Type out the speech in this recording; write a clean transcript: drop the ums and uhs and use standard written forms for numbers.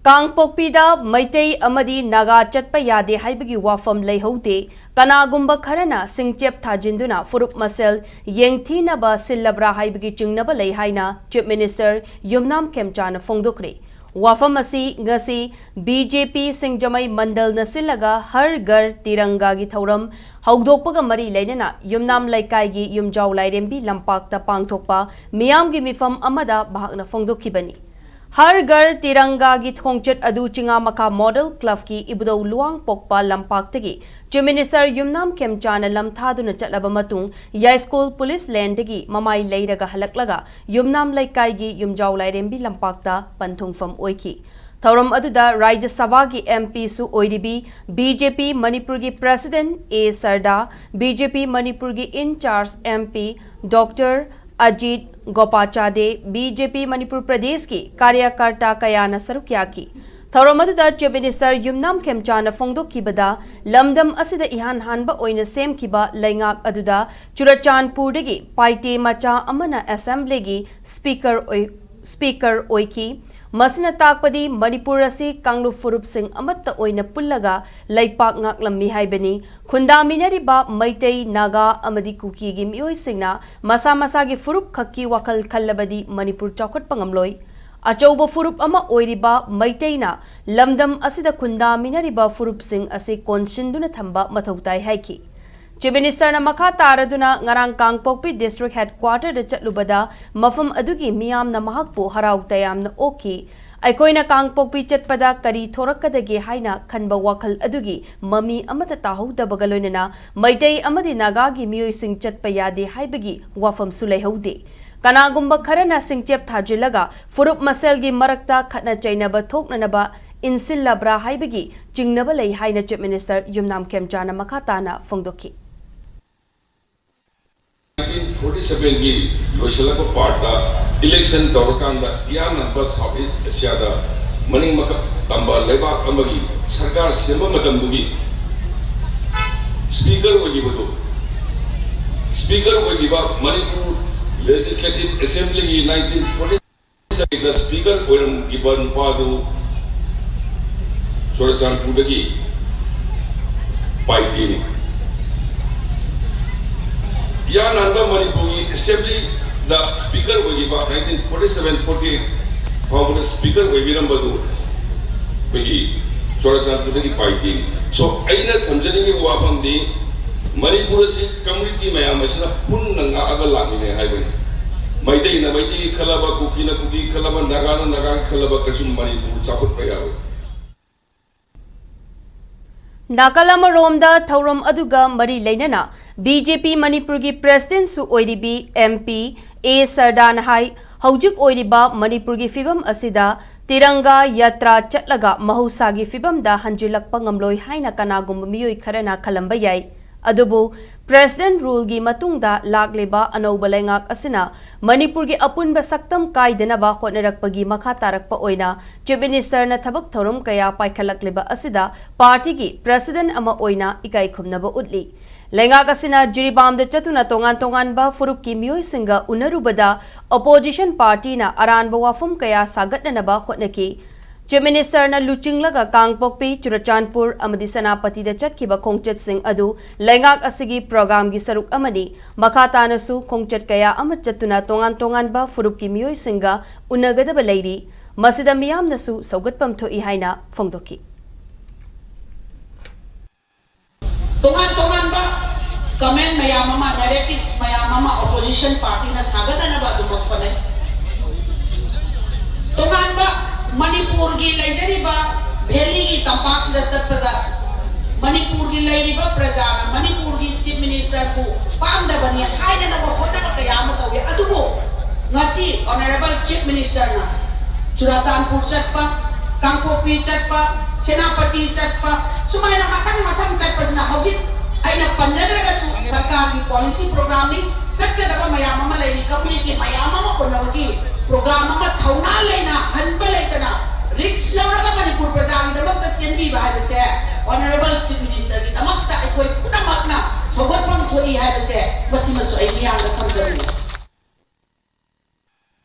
Kangpokpi da Meitei Amadi Naga Chatpa Yade Haibagi Wapham Leihoude Kanagumba Kharana Singchep Thajinduna Furup Masel Yengthina ba Sillabra Haibagi Chingnaba Leihaina Chief Minister Yumnam Kemchana Fongdokre Wapham asi ngasi BJP Singjamai Mandal Nasilaga Har Gar Tiranga gi Thauram Haudokpaga Mari Lainana Yumnam Laikai gi Yumjaw Lairembi Lampakta Pangthokpa Miyam gi Mifam Amada Bahakna Fongdokhibani Har Gar Tiranga gi Thongchet Adu Chinga Maka Model Club ki Ibdo Luang Pokpa Lampaktagi Chief Minister Yumnam Kemchana Lamthaduna Chatlaba Matung Yai School Police Landagi Mamai Leiraga Halaklaga Yumnam Laikai gi Yumjaw Lairembi Lampakta Panthungfam Oiki Thauram aduda Rajya Sabha ki MP su oiribi BJP Manipur ki President A Sarda BJP Manipur ki in charge MP Dr. Ajit Gopachade BJP Manipur Pradesh ki Karyakarta Kayana Sarukyaki Thauramada Chief Minister Yumnam Kemchana Fongdokhibada Lamdam asida ihan hanba oina sem kiba Laingak aduda Churachandpurdagi Paite Macha Amana Assembly gi Speaker Oiki Masina Takpadi Manipur asi Kanglu Furup Singh Amatta oina pullaga Laipak Ngaklam Haibani Khunda Minariba Meitei Naga Amadi Kuki gi Mioi Singna Masa Masa gi Furup Khaki Wakal Khallabadi Manipur Chokot Pangamloi Achauba Furup Ama Oiriba Meiteina Lamdam asida Khunda Minariba Furup Singh asi Konshinduna Thamba Mathautai Haiki Chief Minister na Makha Taraduna Ngarang Kangpokpi District Headquarter de Chatlubada Mafam Adugi Miyam na Mahakpo Haraw Tayam na Oki Aikoina Kangpokpi Chatpada Kari Thorakadagi Haina Kanba Wakal Adugi Mami Amata Tahu da Bagaloinana Meitei Amadi Nagagi Mioi Sing Chatpa Yade Haibagi Wapham Leihoude Kanagumba Kharana Singchep Thajilaga Furup Maselgi Marakta Khatna Chainaba Thoknanaba Insillabra Haibagi Chingnaba Lei Haina Chief Minister Yumnam Kemchana Makhatana Fongdoki 1947 की लोशलक part का election दौरकान दा यान number south Asia दा money मक तंबा लेबाक अमगी सरकार same मतम दुगी speaker वगी बतो स्पीकर वगी बा मणिपुर लेजिस्लेटिव असेंबली की 1947 दा स्पीकर कोरम गिबन पादु चोरसानपुर की पाइती Yan anda Manipuri Assembly the Speaker wagi ba 1947-48 Congress Speaker wagi nambadu wagi Chorasan pudagi paiti so aina thamjani ki Wapham di Manipur si community mayam asna pun nanga agal lagine haibani Meitei na Meitei khalaba kuki na kuki khalaba Naga na Naga khalaba kasum Manipur chakut payawe Nakalama Romda Thauram Aduga Mari Lainana BJP Manipur ki President su oiribi MP A Sardan Hai Haujuk oiriba Manipur ki Fibam asida Tiranga Yatra Chatlaga Mahusagi Fibam da Hanjilak Pangamloi Haina Kanagum Mioi Kharana Kalamba Yai Adubu President Rule gi Matungda Lagleba Anobalengak Asina Manipur ki Apunba Saktam Kaidenaba Hotnarakpagi Makha Tarakpa Oina Chief Minister na Thabuk Thorum Kaya Paikalakleba Asida Party ki President Ama Oina Ikai Khumnaba Utli Lenga kasina jiribam de chatuna tongan ba furup ki mioi singa unarubada opposition party na aran ba Wapham kaya sagat na ba khotnaki Chief Minister na luchinglaga Kangpokpi Churachandpur Amadi Sanapati de chat ki ba Khongchet Singh adu lengak asigi program gi saruk amani makata na su Khongchet kaya amat chatuna tongan ba furup ki mioi singa unagada ba leiri masida miyam na su saugatpam thoi haina fongdoki Tongan ba comment mayam mama narratives mayam mama opposition party na sagata na ba dumok pa nay tongan ba Manipur gi laijari ba Valley gi tampak sa Chatpada Manipur gi lairi ba praja na Manipur gi chief minister ku pamda bani haida na ba khota ba kaya mo tawi adubo ngasi honorable chief minister na Churachandpur Chatpa Kangpokpi Chatpa Senapati Chatpa sumay na matang Chatpa sina hawjit ay napanjadra su sarkar ki policy program ni sakka ba mayam ma lai community mayam ma ko nawagi program ma thauna leina hanba leitana risk lawra ba Manipur praja ni damak ta chenbi ba ha se honorable chief minister ki damak ta koi punamak na sobat pam thoi ha se masima so ai miyang na thamjari